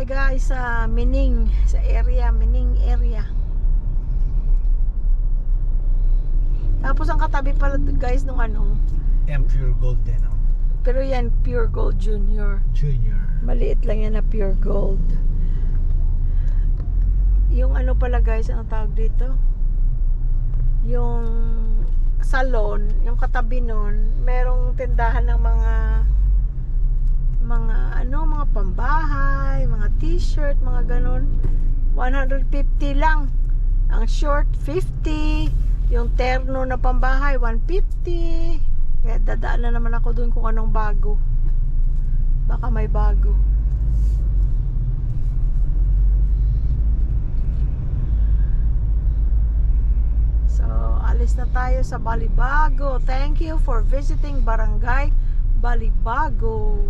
tayo guys sa Mining, sa area, Mining area. Tapos ang katabi pala guys nung ano, yan pure gold din, no? pero yan pure gold junior. Junior. Maliit lang yan na pure gold. Yung ano pala guys, ano tawag dito? Yung salon, yung katabi nun, merong tindahan ng mga mga pambahay, mga t-shirt, mga ganun. 150 lang. Ang short 50, yung terno na pambahay 150. Kaya dadaan na naman ako dun kung anong bago. Baka may bago. So, alis na tayo sa Balibago. Thank you for visiting Barangay Balibago.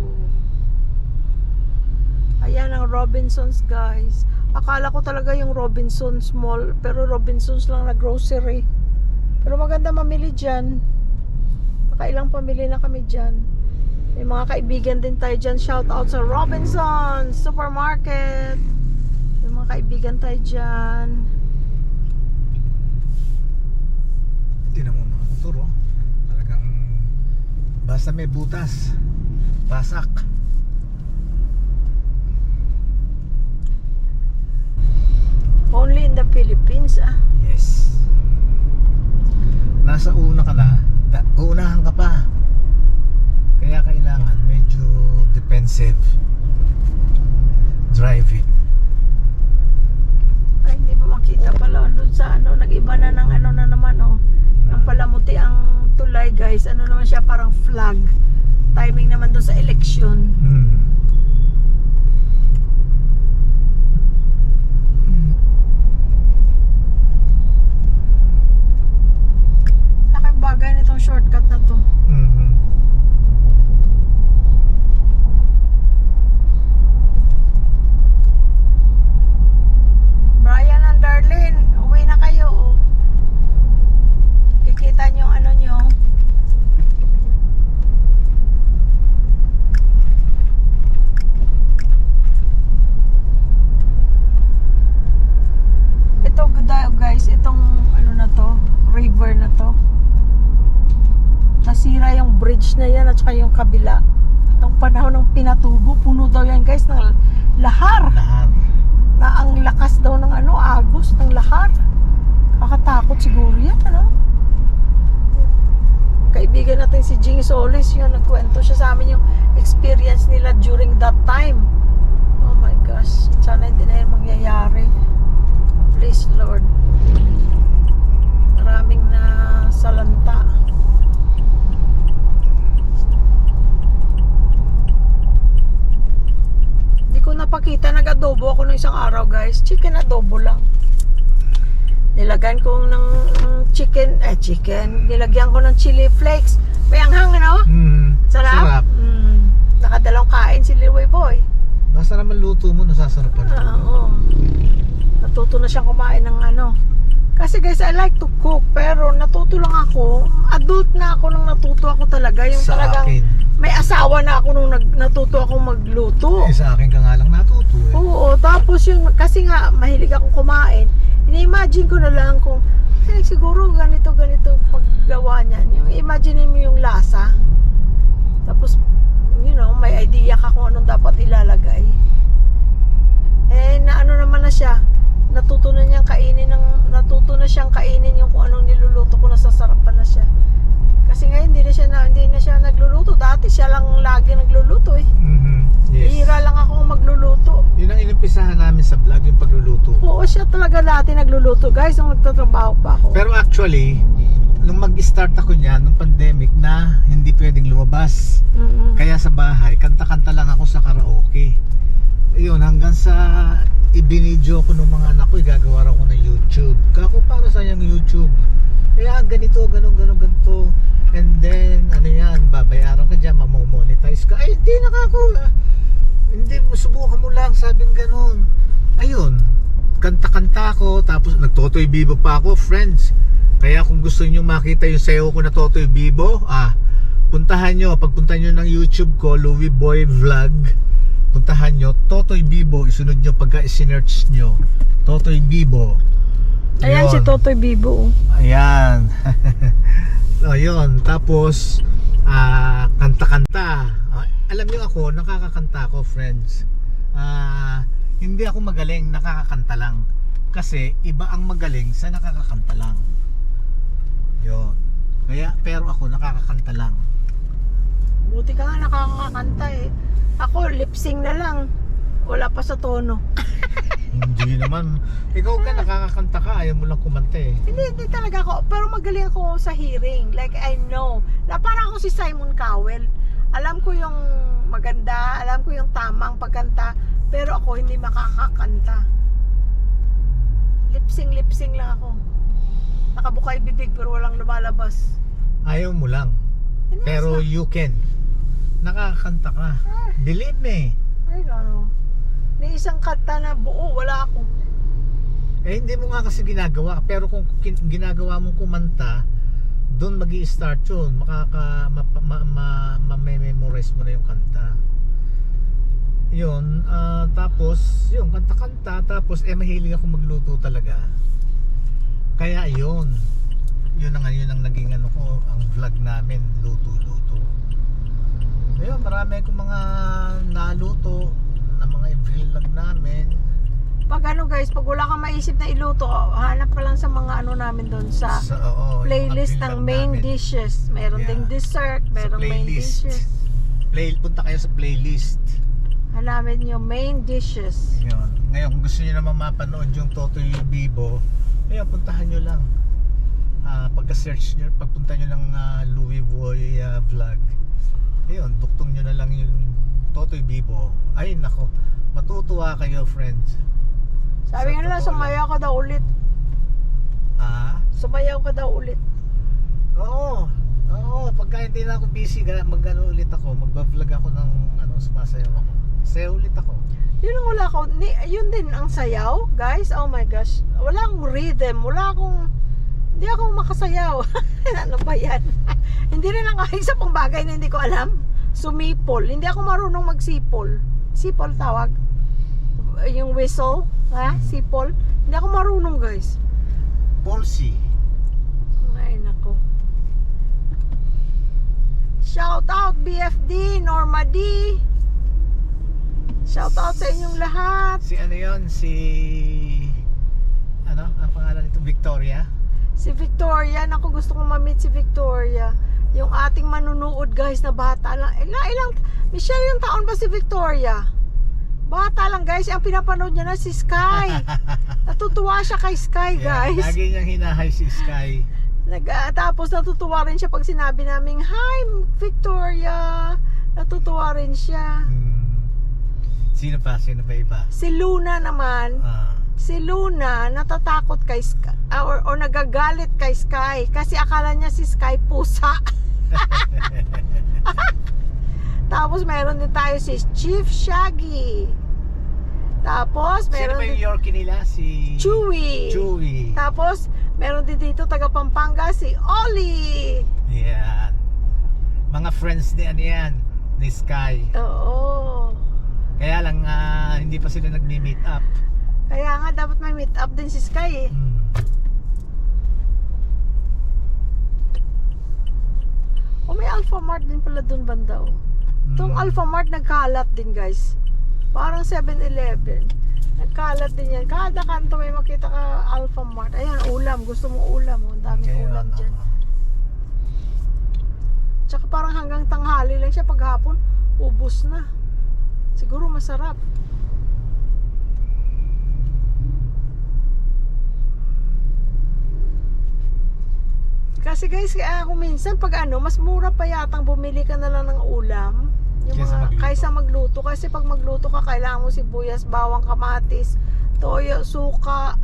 Ayan ang Robinsons guys. Akala ko talaga yung Robinsons Mall, pero Robinsons lang na grocery. Pero maganda mamili dyan. Nakailang pamili na kami dyan. May mga kaibigan din tayo dyan. Shout out sa Robinsons Supermarket. May mga kaibigan tayo dyan. Tinan mo mga motor, oh. Talagang basta may butas, basak. Only in the Philippines, ah. Yes. Nasa una ka na, uunahan ka pa. Kaya kailangan medyo defensive driving. Ay, hindi ba makita pala doon sa ano, nag-iba na ng ano na naman, oh. Ang palamuti ang tulay, guys. Ano naman siya, parang flag. Timing naman doon sa election. Laking bagay nitong shortcut na to. Brian and Darlene, uwi na kayo, oh. Kikita nyo ano nyo. Ito guys, itong ano na to, river na to. Nasira yung bridge na yan at saka yung kabila. Nung panahon ng pinatubo, puno daw yan guys ng lahar. Na ang lakas daw ng ano, agos ng lahar. Kakatakot siguro yan, ano? Kaibigan natin si Jing Solis, yun, nagkwento siya sa amin yung experience nila during that time. Oh my gosh, sana hindi na yun mangyayari. Please Lord. Maraming na salanta. Hindi ko napakita, nag-adobo ako ng isang araw guys. Chicken adobo lang. Nilagyan ko ng chicken, nilagyan ko ng chili flakes. May anghang, ano? Sarap? Nakadalawang kain si Liway Boy. Basta naman luto mo, nasasarapan. Oo. Natuto na siyang kumain ng ano. Kasi guys, I like to cook, pero natuto lang ako. Adult na ako nung natuto ako talaga. Yung sa talagang akin, may asawa na ako nung natuto akong magluto. sa akin ka nga lang natuto eh. Oo, tapos yung, kasi nga, mahilig akong kumain. Ini-imagine ko na lang kung siguro ganito paggawa niyan. Yung imagine mo yung lasa. Tapos may idea ka kung anong dapat ilalagay. Naano naman na siya. Natuto na siyang kainin yung kung anong niluluto ko, nasasarapan na siya. Kasi ngayon hindi na siya nagluluto. Dati siya lang lagi nagluluto eh. Yes. Hihira lang ako magluluto. Yun ang inumpisahan namin sa vlog, yung pagluluto. Oo, siya talaga dati nagluluto guys, nung nagtatrabaho pa ako. Pero actually, nung mag-start ako niyan, nung pandemic na hindi pwedeng lumabas. Kaya sa bahay, kanta-kanta lang ako sa karaoke. Ayun, hanggang sa ibinidyo ko ng mga anak ko, gagawa ako ng YouTube. Kako, para sa yung YouTube? Kaya ganito, ganito. And then, ano yan, babayaran ka dyan, mamomonetize ka. Ay, hindi hindi, subukan mo lang, sabing ganun. Ayun, kanta-kanta ko, tapos nagtotoy bibo pa ako, friends. Kaya kung gusto niyo makita yung sayo ko na Totoy Bibo, pagpunta nyo ng YouTube ko, Louie Boy Vlog. puntahan nyo Totoy Bibo, isunod nyo pagka isinearch nyo Totoy Bibo. Ayan Yun. si Totoy Bibo. Ayan. So, yun. Tapos kanta-kanta. Alam niyo ako, nakakakanta ako, friends. Hindi ako magaling, nakakakanta lang. Kasi iba ang magaling sa nakakakanta lang. Yun. Kaya, pero ako nakakakanta lang. Buti ka nga nakakakanta eh. Ako, lip-sync na lang. Wala pa sa tono. Hindi naman. Ikaw ka nakakakanta ka, ayaw mo lang kumanta eh. Hindi talaga ako. Pero magaling ako sa hearing. Like, I know. Na parang ako si Simon Cowell. Alam ko yung maganda, alam ko yung tamang pagkanta. Pero ako hindi makakakanta. Lip-sync lang ako. Nakabukay bibig pero walang lumalabas. Ayaw mo lang. Pero you can. Nakakakanta ka. Believe me. Ay, ano. May isang kanta na buo, wala ako. Eh hindi mo nga kasi ginagawa. Pero kung ginagawa mong kumanta, doon magi-start yun. Memorize mo na yung kanta. Yun. Tapos, yun, kanta-kanta. Tapos, mahilig ako magluto talaga. Kaya yun. Yun ang naging ano ko, ang vlog namin, luto-luto. Ayun, marami akong mga naluto na mga vlog namin. Pag ano guys, pag wala kang maisip na iluto, hanap ka lang sa mga ano namin doon sa playlist ng main dishes. Meron ding dessert, merong main dishes. Punta kayo sa playlist. Hanapin yung main dishes. Yun. Ngayon, kung gusto nyo naman mapanood yung Totoy Bibo, ayun, puntahan nyo lang. Pagka-search nyo, pagpunta nyo ng Louie Boy vlog, ayun, duktong nyo na lang yung Totoy Bibo. Ay, nako, matutuwa kayo, friends. Sabi nga nila, sumayaw ka daw ulit. Sumayaw ka daw ulit. Oo, pagka hindi na ako busy, mag-ano ulit ako, magba-vlog ako ng sumasayaw ako. Sayaw ulit ako. Yun ang wala ko, yun din ang sayaw, guys. Oh my gosh, wala akong rhythm, hindi ako makasayaw. Ano ba yan? Hindi rin lang kahit sa pang bagay na hindi ko alam. Sumipol, hindi ako marunong magsipol. Sipol tawag. Yung whistle, sipol. Hindi ako marunong, guys. Polsi. Ay, nako. Shout out BFD, Norma D. Shout out sa inyong lahat. Si ano yun? Ang pangalan nito? Victoria? Si Victoria, naku, gusto kong ma-meet si Victoria. Yung ating manunood, guys, na bata lang. Michelle, yung taon ba si Victoria? Bata lang, guys. Ang pinapanood niya na si Sky. Natutuwa siya kay Sky, guys. Lagi niyang hinahay si Sky. Tapos natutuwa rin siya pag sinabi naming, "Hi, Victoria." Natutuwa rin siya. Sino pa iba? Si Luna naman. Si Luna natatakot kay Sky or nagagalit kay Sky kasi akala niya si Sky pusa. Tapos meron din tayo si Chief Shaggy. Tapos meron Sino pa yung Yorkie nila? Si Chewy. Tapos meron din dito taga Pampanga si Ollie. Yan. Mga friends ni ni Sky. Oo. Kaya lang hindi pa sila nagmi-meet up. Kaya nga dapat may meet up din si Sky eh. May Alpha Mart din pala dun banda oh. Itong Alpha Mart nagkalat din, guys. Parang 7-Eleven. Nagkalat din yan. Kada kanto may makita ka Alpha Mart. Ayan, ulam. Gusto mo ulam oh. Ang daming ulam dyan. Tsaka parang hanggang tanghali lang siya. Paghapon, ubos na. Siguro masarap. Kasi guys, kung minsan pag mas mura pa yatang bumili ka na lang ng ulam yung kaysa magluto. Kasi pag magluto ka, kailangan mo sibuyas, bawang, kamatis, toyo, suka.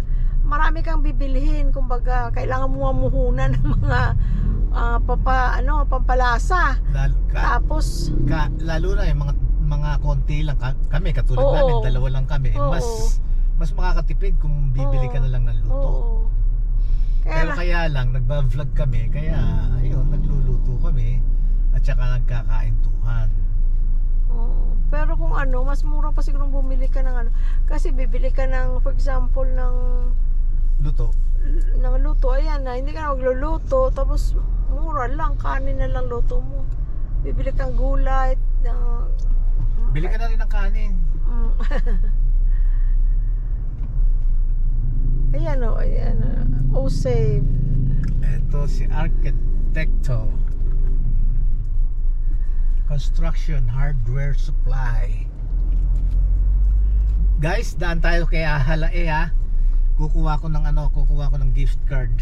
Marami kang bibilhin. Kumbaga, kailangan mo mamuhunan ng mga pampalasa. Tapos lalo na yung mga konti lang kami, katulad namin, dalawa lang kami. Mas makakatipid kung bibili ka na lang ng luto. Pero kaya lang, nagba-vlog kami, kaya ayun, nagluluto kami at saka nagkakaintuhan. Oo. Pero kung ano, mas mura pa siguro bumili ka ng ano. Kasi bibili ka ng, for example, ng Luto. luto. Ayan na, hindi ka na magluluto. Tapos, mura lang. Kanin na lang luto mo. Bibili kang gulay. Bili ka na rin ng kanin. Mm. Ayan o, ayan. Save. Ito si Arquitecto. Construction Hardware Supply. Guys, daan tayo kay Halae ha. Kukuha ko ng gift card.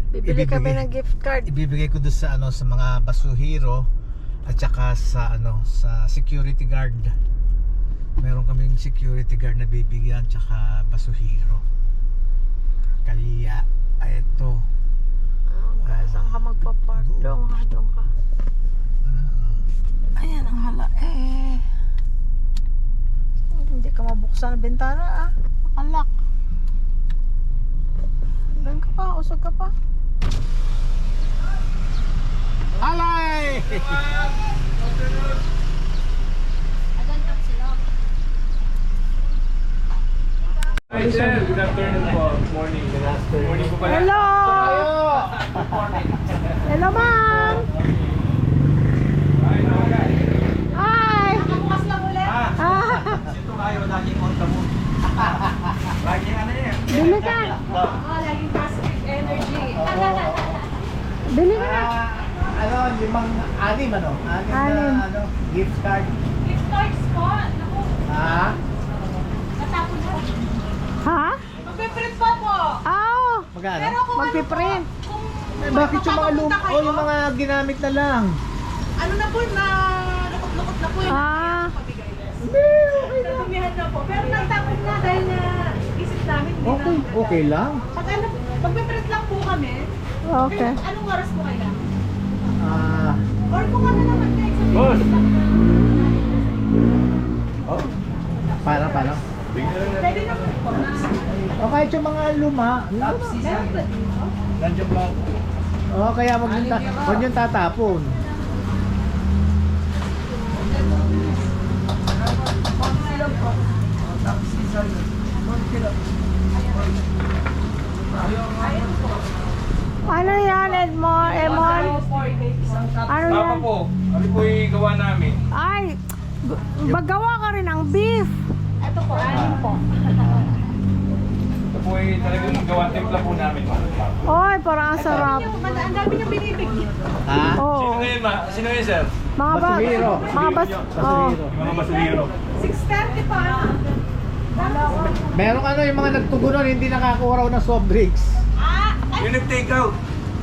Bibili kami Ibibigay- ng gift card. Ibibigay ko doon sa sa mga basuhero at saka sa sa security guard. Meron kaming security guard na bibigyan tsaka basuhero. Kaya eto. Saan ka magpa-park? Doon ka. Ayan ang hindi ka mabuksan ang bintana Nakalak. Doon ka pa, usog ka pa. Alay! Hi sir, good afternoon po. Morning. Morning po pala. Hello! Hello, ma'am! Hi! Bukas lang ulit. Ito kayo, laging on the moon. Laging ano yan? Bili ka! Laging positive energy. Bili ka na! Anim Anim. na gift card. Gift cards po. Naku, Ha? natapon na. Ha? Magpiprint po po. Magkano? Pero kung Magpiprint. kung Bakit yung mga magpapapunta kayo, yung mga ginamit na lang? ano na po na lukot-lukot na po yung pabigay. Natumihan na po. Pero nagtapon na dahil na isip namin. hindi na- Okay lang. Pag ano, magpiprint lang po kami. Okay. Anong oras po kailangan? Ah, Or kung ano naman kayo sa Boss! para. Pwede naman po. O kahit yung mga luma. Nandiyan ba? O kaya wag yung tatapon. Ano yan, Edmond? Emon? Ano Papa yan? po, ano po yung gawa namin? Ay, magawa ka rin ng beef. Ito po, ano po? Ito po yung talagang gawa timpla po namin. Oy, parang ang sarap. Ang dami niyong binibigyan. Ha? Oo. Sino ngayon ma? Sino ngayon sir? Mga ba? Basurero. Mga bas... Oh. Yung mga basurero. 6:30 pa. Meron yung mga nagtugunon hindi nakakuha raw ng soft drinks. Yung nag-take out.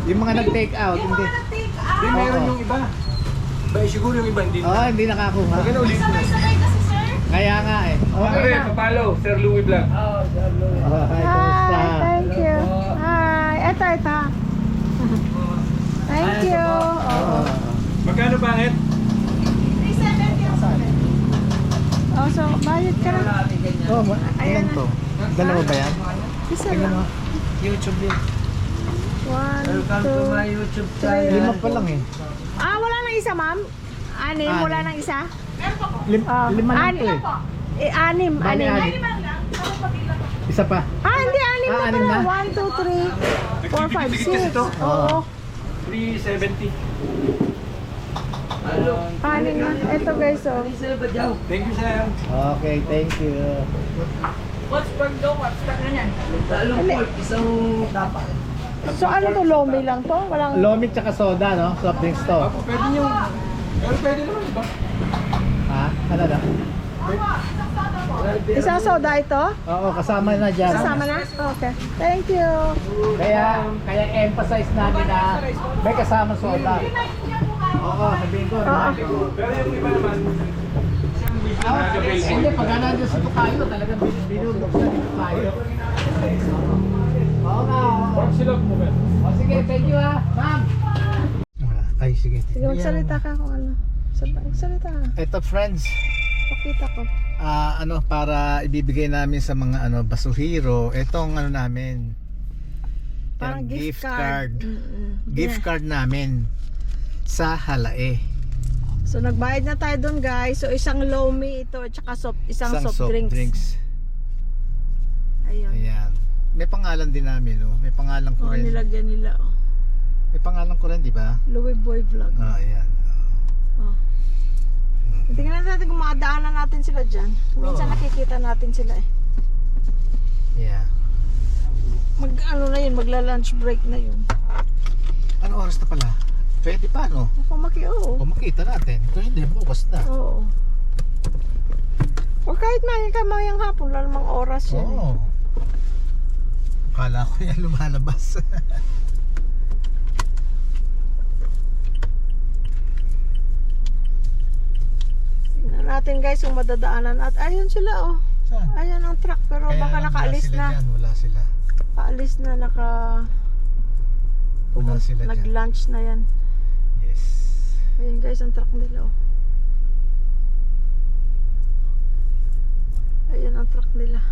Yung mga nag-take out, Yung hindi. mga nag-take out. Hindi, meron yung iba. Ba, siguro yung iba hindi. Hindi nakakuha. Magkano ulit? Sabay-sabay kasi sir. Kaya nga eh. Okay Pare, na. papalo, Sir Louie Vlog. Hi, Hi, kamusta? thank you. Hi, ito. Thank you. Oo. Magkano pangit? 370 ang sabi. Oh, so, bayad ka na. Ayan to. Dalawa ba yan? Isa Tingnan lang. mo. YouTube din. 1, 2, 3. Lima pa lang eh. Wala nang isa, ma'am? Anim, Anim. wala nang isa? Lima lang to eh. Anim, Bali, anim. anim. Limang lang. Ako pabilang. Isa pa. Hindi, anim na anim pala. na? 1, 2, 3, 4, 5, Nagpipigit kasi 6. to. Oo. 370. Anim na. Ito guys, oh. Thank you sir. Okay, thank you. So, ano to? Lomi lang to? Walang... Lomit tsaka soda, no? Soft drinks to. Ako, pwede nyo. Pero pwede naman, di ba? Ha? Ano na? Isang soda ito? Oo, kasama na dyan. Kasama na? Okay. Thank you. Kaya emphasize namin na may kasama soda. Oo, sabihin ko. Pero yung iba naman, Hindi, pag nandiyan sa Tukayo, talagang binubuksan yung Tukayo. Oo nga, oo. Pork silog mo ba? O sige, thank you ha, ma'am. Ay, sige. Sige, magsalita ka kung ano. Magsalita ka. Ito friends, Pakita ko. para ibibigay namin sa mga basuhero, itong namin. Parang yung gift card. Gift card namin sa Halae. So nagbayad na tayo doon guys. So isang lomi ito at saka isang soft drinks. Ayun. Ayan. May pangalan din namin, oh. May pangalan ko Oh, rin. nilagyan nila oh. May pangalan ko rin, di ba? Louie Boy Vlog. Ah, ayan. Oh. Tingnan natin kung makadaanan natin sila dyan. Minsan Oo. nakikita natin sila eh. Yeah. Ano na yun, magla-lunch break na yun. Ano oras na pala? Pwede pa, no? Oo. Kung makita natin. Ito hindi, bukas na. Oo. O kahit mamayang hapon, wala namang oras yan. Oo. Akala ko yan lumalabas. Tingnan natin guys kung madadaanan. At ayun sila oh. Saan? Ayun ang truck pero Kaya baka lang nakaalis wala sila na. dyan, wala sila. Paalis na Wala sila dyan. nag-lunch na yan. Yes. Ayun guys ang truck nila oh. Ayun ang truck nila.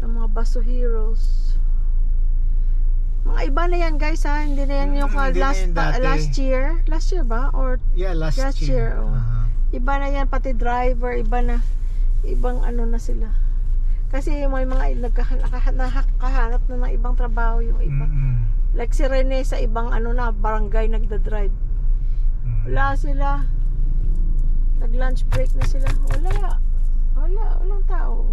Ng mga Baso Heroes. Mga iba na yan guys ha. Hindi na yan yung Hindi na yun dati. last year. Last year ba? Or Yeah, last Last year. year, oh. Aha. iba na yan, pati driver, iba na. Ibang ano na sila. Kasi may mga nakahanap na ng ibang trabaho yung iba. Mm-mm. Like si Rene sa ibang ano na, barangay nagda-drive. Mm. Wala sila. Nag-lunch break na sila. Walang tao.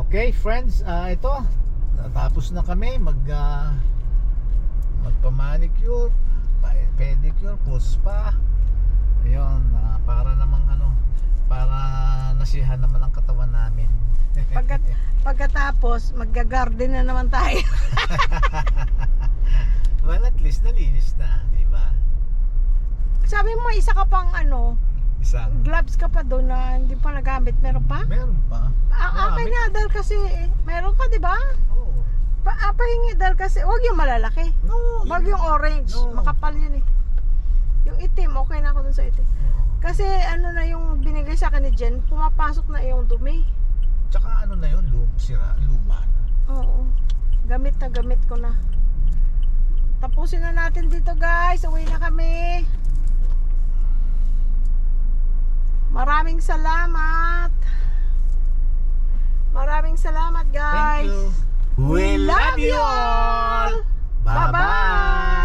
Okay, friends, ito. Tapos na kami magpa-manicure, pedicure, spa. Ayun, para namang para nasihan naman ang katawan namin. Pagkatapos, magga-garden na naman tayo. Well, at least nalinis na, di ba? Sabi mo, isa ka pang Isang. gloves ka pa doon na hindi pa nagamit. Meron pa? Meron pa. Okay Marami. na, dahil kasi, meron ka, di ba? Oo. Pahingi dahil kasi, huwag yung malalaki. No, Huwag yung orange. No. Makapal yun eh. Yung itim, okay na ako dun sa itim. Oo. Kasi ano na yung binigay sa akin ni Jen, pumapasok na yung dumi. Tsaka na yun, luma na. Oo. Gamit ko na. Tapusin na natin dito guys. Uwi na kami. Maraming salamat. Maraming salamat guys. Thank you. We love you all. Bye-bye.